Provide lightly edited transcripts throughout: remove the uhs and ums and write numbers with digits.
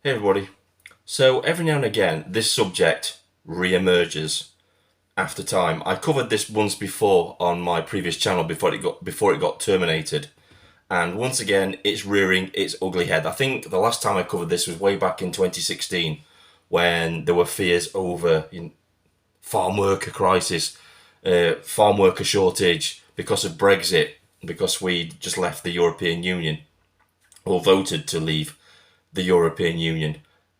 Hey everybody. So every now and again, this subject re-emerges after time. I covered this once before on my previous channel before it got terminated, and once again, it's rearing its ugly head. I think the last time I covered this was way back in 2016, when there were fears over farm worker crisis, farm worker shortage because of Brexit, because we just left the European Union or voted to leave the European Union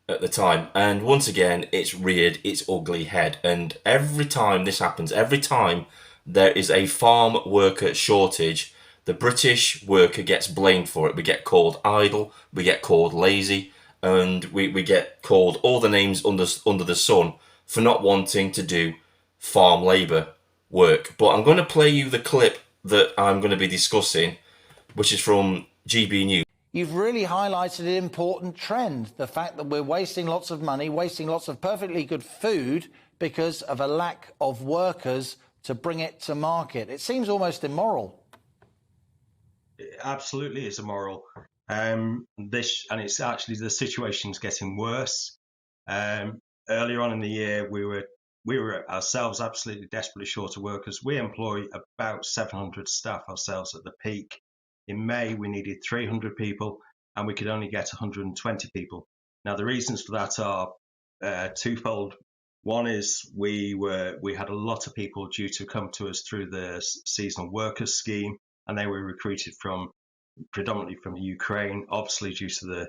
at the time. And once again, it's reared its ugly head. And every time this happens, every time there is a farm worker shortage, the British worker gets blamed for it. We get called idle, we get called lazy, and we get called all the names under the sun for not wanting to do farm labour work. But I'm going to play you the clip that I'm going to be discussing, which is from GB News. You've really highlighted an important trend, the fact that we're wasting lots of money, wasting lots of perfectly good food because of a lack of workers to bring it to market. It seems almost immoral. It absolutely is immoral. And it's actually, the situation's getting worse. Earlier on in the year, we were ourselves absolutely desperately short of workers. We employ about 700 staff ourselves at the peak. In May, we needed 300 people, and we could only get 120 people. Now, the reasons for that are twofold. One is we had a lot of people due to come to us through the seasonal workers scheme, and they were recruited predominantly from Ukraine. Obviously, due to the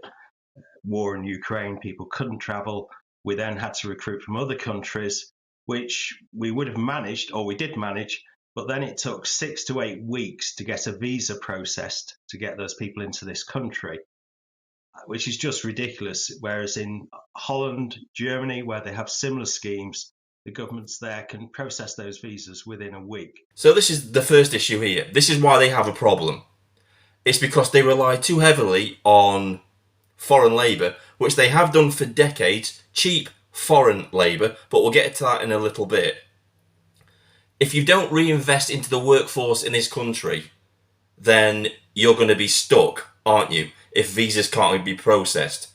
war in Ukraine, people couldn't travel. We then had to recruit from other countries, which we would have managed, or we did manage, but then it took 6 to 8 weeks to get a visa processed to get those people into this country, which is just ridiculous. Whereas in Holland, Germany, where they have similar schemes, the governments there can process those visas within a week. So this is the first issue here. This is why they have a problem. It's because they rely too heavily on foreign labour, which they have done for decades, cheap foreign labour, but we'll get to that in a little bit. If you don't reinvest into the workforce in this country, then you're going to be stuck, aren't you, if visas can't be processed.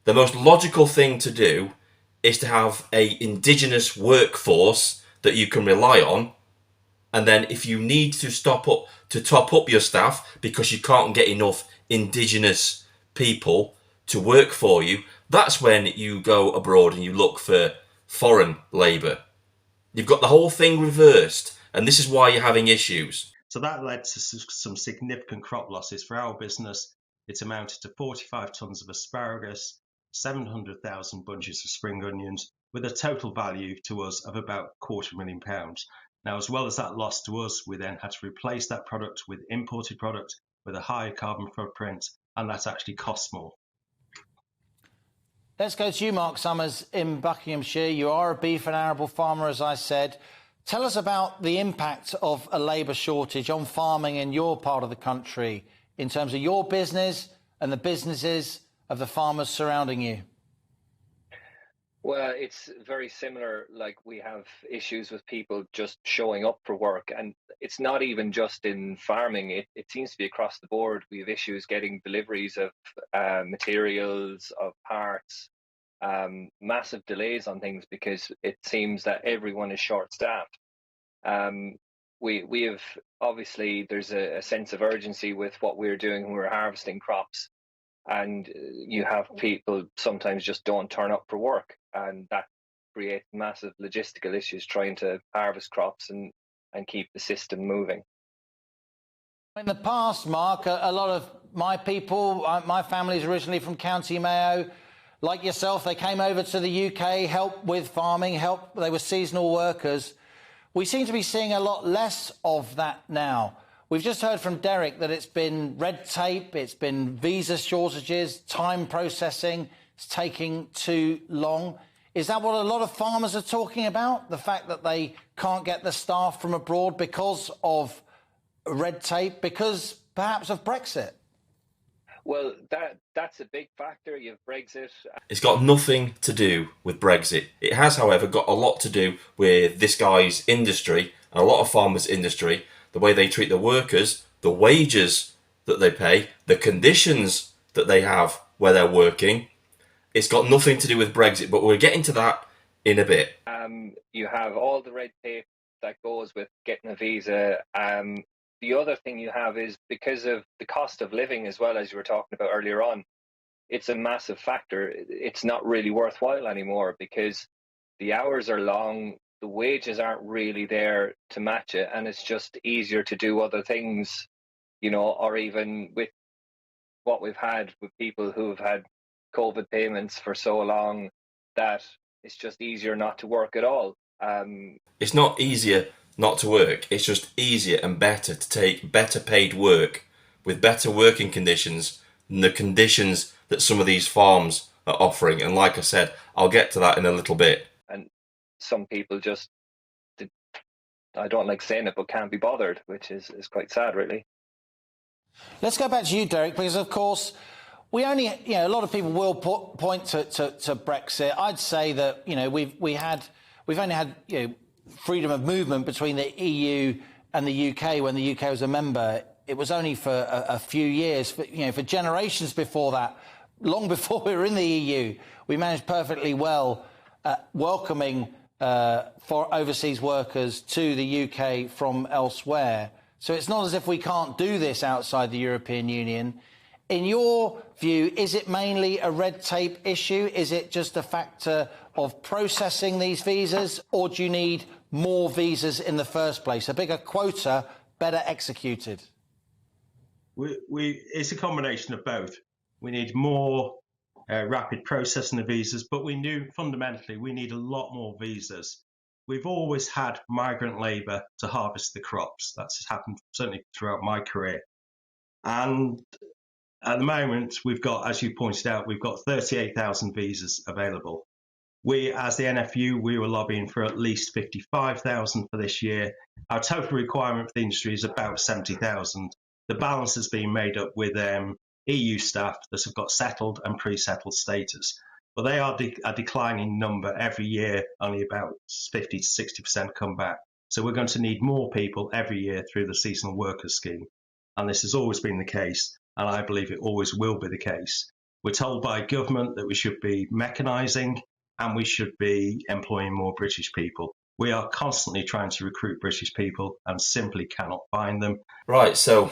The most logical thing to do is to have an indigenous workforce that you can rely on, and then if you need to top up your staff because you can't get enough indigenous people to work for you, that's when you go abroad and you look for foreign labour. You've got the whole thing reversed, and this is why you're having issues. So that led to some significant crop losses for our business. It amounted to 45 tonnes of asparagus, 700,000 bunches of spring onions, with a total value to us of about £250,000. Now, as well as that loss to us, we then had to replace that product with imported product with a higher carbon footprint, and that actually costs more. Let's go to you, Mark Summers, in Buckinghamshire. You are a beef and arable farmer, as I said. Tell us about the impact of a labour shortage on farming in your part of the country in terms of your business and the businesses of the farmers surrounding you. Well, it's very similar. Like, we have issues with people just showing up for work, and it's not even just in farming. It seems to be across the board. We have issues getting deliveries of materials, of parts, massive delays on things because it seems that everyone is short-staffed. We have, obviously, there's a sense of urgency with what we're doing when we're harvesting crops, and you have people sometimes just don't turn up for work, and that creates massive logistical issues trying to harvest crops and keep the system moving. In the past, Mark, a lot of my people, my family's originally from County Mayo. Like yourself, they came over to the UK, helped with farming, they were seasonal workers. We seem to be seeing a lot less of that now. We've just heard from Derek that it's been red tape, it's been visa shortages, time processing, it's taking too long. Is that what a lot of farmers are talking about? The fact that they can't get the staff from abroad because of red tape, because perhaps of Brexit? Well, that's a big factor. You have Brexit. It's got nothing to do with Brexit. It has, however, got a lot to do with this guy's industry, and a lot of farmers' industry, the way they treat the workers, the wages that they pay, the conditions that they have where they're working. It's got nothing to do with Brexit, but we're getting to that in a bit. You have all the red tape that goes with getting a visa. The other thing you have is because of the cost of living, as well, as you were talking about earlier on, it's a massive factor. It's not really worthwhile anymore because the hours are long, the wages aren't really there to match it, and it's just easier to do other things, or even with what we've had with people who have had COVID payments for so long that it's just easier not to work at all. It's not easier not to work. It's just easier and better to take better paid work with better working conditions than the conditions that some of these farms are offering. And like I said, I'll get to that in a little bit. And some people just, I don't like saying it, but can't be bothered, which is quite sad, really. Let's go back to you, Derek, because of course we only, a lot of people will point to Brexit. I'd say that we've only had freedom of movement between the EU and the UK when the UK was a member. It was only for a few years, for generations before that, long before we were in the EU. We managed perfectly well welcoming for overseas workers to the UK from elsewhere. So it's not as if we can't do this outside the European Union. In your view, is it mainly a red tape issue? Is it just a factor of processing these visas, or do you need more visas in the first place? A bigger quota, better executed? It's a combination of both. We need more rapid processing of visas, but fundamentally we need a lot more visas. We've always had migrant labour to harvest the crops. That's happened certainly throughout my career. And at the moment, we've got, as you pointed out, we've got 38,000 visas available. We, as the NFU, we were lobbying for at least 55,000 for this year. Our total requirement for the industry is about 70,000. The balance has been made up with EU staff that have got settled and pre-settled status. But they are a declining number every year. Only about 50 to 60% come back. So we're going to need more people every year through the seasonal workers scheme. And this has always been the case, and I believe it always will be the case. We're told by government that we should be mechanising and we should be employing more British people. We are constantly trying to recruit British people and simply cannot find them. Right, so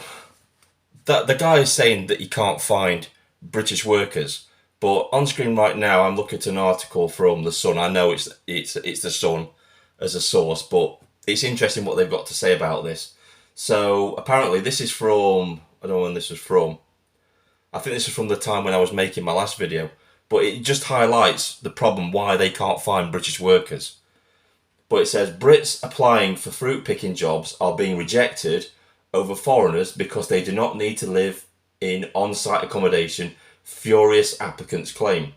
the guy is saying that he can't find British workers. But on screen right now, I'm looking at an article from The Sun. I know it's The Sun as a source, but it's interesting what they've got to say about this. So apparently this is from, I don't know when this was from. I think this is from the time when I was making my last video. But it just highlights the problem why they can't find British workers. But it says Brits applying for fruit picking jobs are being rejected over foreigners because they do not need to live in on-site accommodation, furious applicants claim.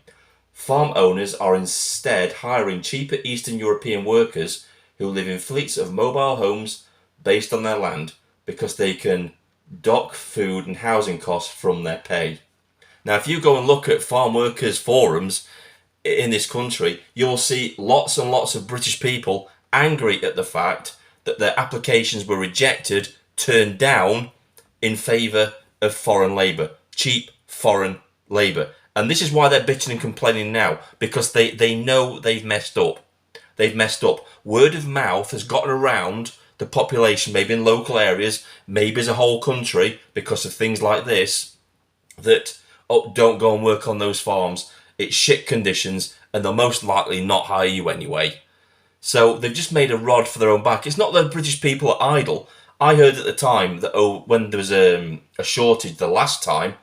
Farm owners are instead hiring cheaper Eastern European workers who live in fleets of mobile homes based on their land because they can dock food and housing costs from their pay. Now, if you go and look at farm workers forums in this country, you'll see lots and lots of British people angry at the fact that their applications were rejected, turned down in favour of foreign labour, cheap foreign labour. And this is why they're bitching and complaining now, because they know they've messed up. They've messed up. Word of mouth has gotten around the population, maybe in local areas, maybe as a whole country, because of things like this, that, oh, don't go and work on those farms. It's shit conditions, and they'll most likely not hire you anyway. So they've just made a rod for their own back. It's not that British people are idle. I heard at the time that when there was a shortage the last time,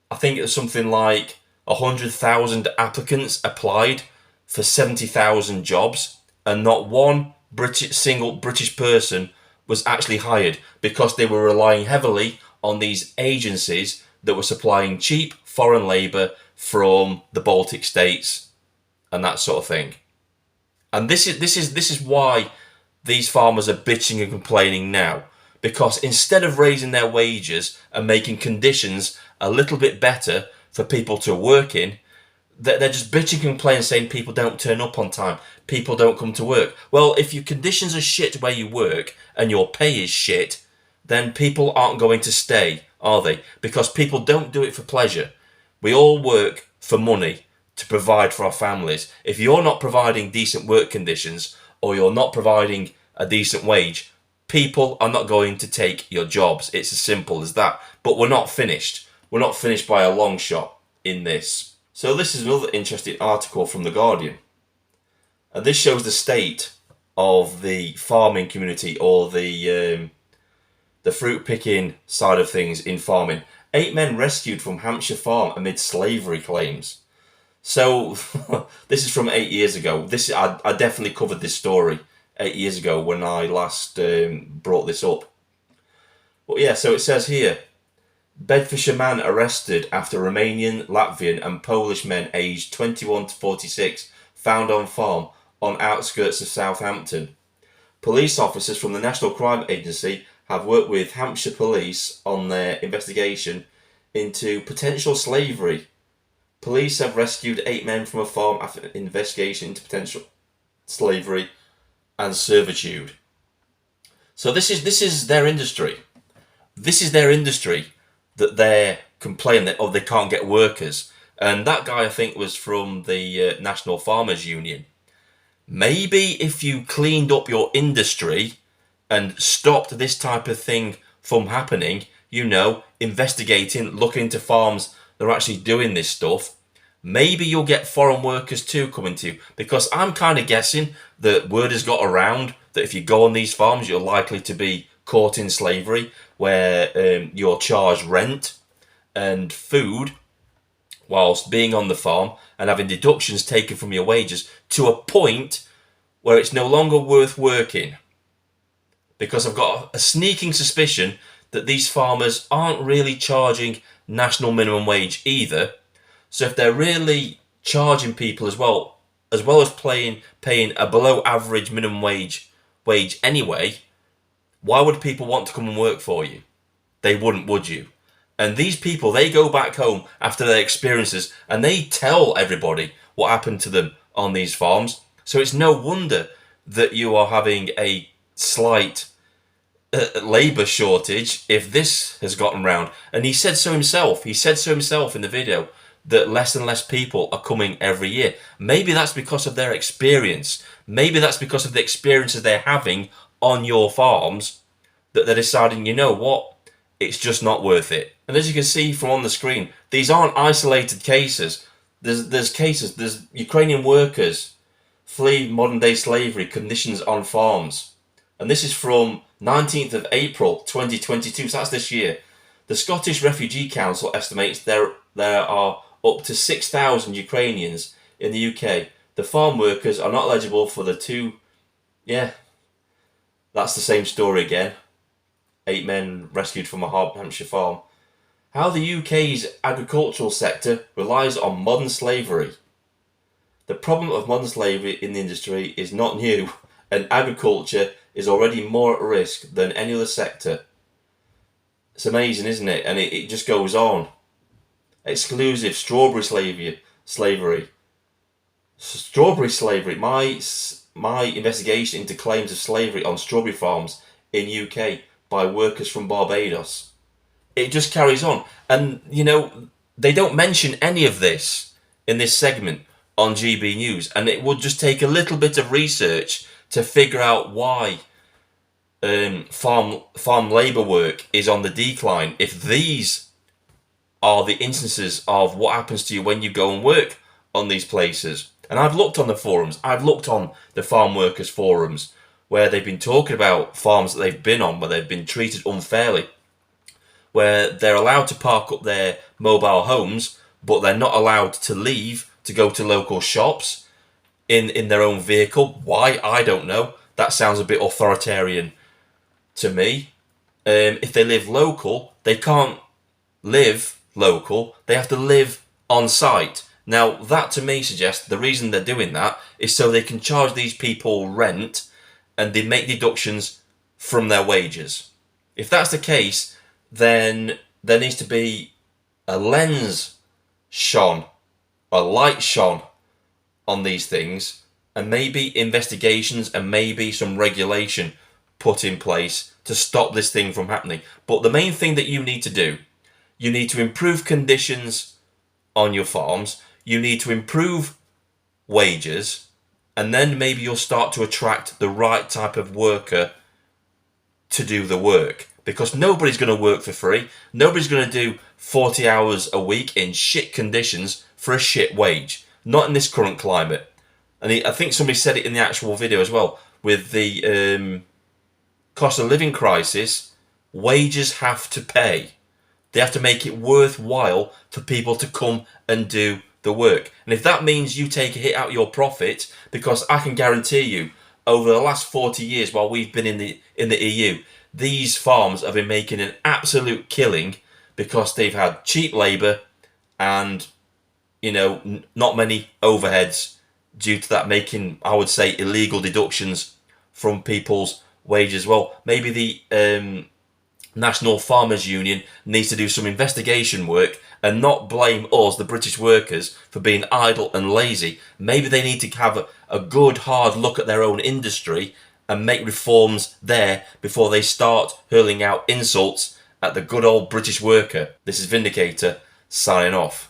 I think it was something like 100,000 applicants applied for 70,000 jobs, and not one single British person was actually hired because they were relying heavily on these agencies that were supplying cheap foreign labour from the Baltic states and that sort of thing. And this is why these farmers are bitching and complaining now, because instead of raising their wages and making conditions a little bit better for people to work in, they're just bitching and complaining, saying people don't turn up on time, people don't come to work. Well, if your conditions are shit where you work and your pay is shit, then people aren't going to stay, are they? Because people don't do it for pleasure. We all work for money, to provide for our families. If you're not providing decent work conditions or you're not providing a decent wage, people are not going to take your jobs. It's as simple as that. But we're not finished. We're not finished by a long shot in this. So this is another interesting article from The Guardian. And this shows the state of the farming community, or the fruit picking side of things in farming. 8 men rescued from Hampshire farm amid slavery claims. So this is from 8 years ago. I definitely covered this story 8 years ago when I last brought this up. But yeah, so it says here, Bedfordshire man arrested after Romanian, Latvian and Polish men aged 21 to 46 found on farm on outskirts of Southampton. Police officers from the National Crime Agency have worked with Hampshire Police on their investigation into potential slavery. Police have rescued 8 men from a farm after an investigation into potential slavery and servitude. So this is their industry. This is their industry that they're complaining that, they can't get workers. And that guy, I think, was from the National Farmers Union. Maybe if you cleaned up your industry and stopped this type of thing from happening, investigating, looking into farms that are actually doing this stuff, maybe you'll get foreign workers too coming to you. Because I'm kind of guessing that word has got around that if you go on these farms, you're likely to be caught in slavery, where you're charged rent and food whilst being on the farm and having deductions taken from your wages to a point where it's no longer worth working. Because I've got a sneaking suspicion that these farmers aren't really charging national minimum wage either. So if they're really charging people as well as paying a below average minimum wage anyway, why would people want to come and work for you? They wouldn't, would you? And these people, they go back home after their experiences and they tell everybody what happened to them on these farms. So it's no wonder that you are having a slight labour shortage if this has gotten round. And he said so himself. He said so himself in the video that less and less people are coming every year. Maybe that's because of their experience. Maybe that's because of the experiences they're having on your farms that they're deciding, you know what, it's just not worth it. And as you can see from on the screen, these aren't isolated cases. There's Ukrainian workers flee modern day slavery conditions on farms. And this is from 19th of April 2022, so that's this year. The Scottish Refugee Council estimates there are up to 6,000 Ukrainians in the UK. The farm workers are not eligible for the that's the same story again. 8 men rescued from a Hampshire farm. How the UK's agricultural sector relies on modern slavery. The problem of modern slavery in the industry is not new, and agriculture is already more at risk than any other sector. It's amazing, isn't it? And it just goes on. Exclusive strawberry slavery. Strawberry slavery. My investigation into claims of slavery on strawberry farms in UK by workers from Barbados. It just carries on. And, they don't mention any of this in this segment on GB News. And it would just take a little bit of research to figure out why farm labour work is on the decline. If these are the instances of what happens to you when you go and work on these places. And I've looked on the forums. I've looked on the farm workers forums where they've been talking about farms that they've been on, where they've been treated unfairly, where they're allowed to park up their mobile homes, but they're not allowed to leave to go to local shops in their own vehicle. Why? I don't know. That sounds a bit authoritarian to me. If they live local, they can't live local. They have to live on site. Now, that to me suggests the reason they're doing that is so they can charge these people rent and they make deductions from their wages. If that's the case, then there needs to be a lens shone, a light shone on these things, and maybe investigations and maybe some regulation put in place to stop this thing from happening. But the main thing that you need to do, you need to improve conditions on your farms. you need to improve wages, and then maybe you'll start to attract the right type of worker to do the work. Because nobody's going to work for free. Nobody's going to do 40 hours a week in shit conditions for a shit wage. Not in this current climate. And I think somebody said it in the actual video as well. With the cost of living crisis, wages have to pay. They have to make it worthwhile for people to come and do the work. And if that means you take a hit out of your profit, because I can guarantee you, over the last 40 years while we've been in the EU, these farms have been making an absolute killing because they've had cheap labour and, you know, not many overheads due to that, making, I would say, illegal deductions from people's wages. Well, maybe the National Farmers Union needs to do some investigation work and not blame us, the British workers, for being idle and lazy. Maybe they need to have a good hard look at their own industry and make reforms there before they start hurling out insults at the good old British worker. This is Vindicator, signing off.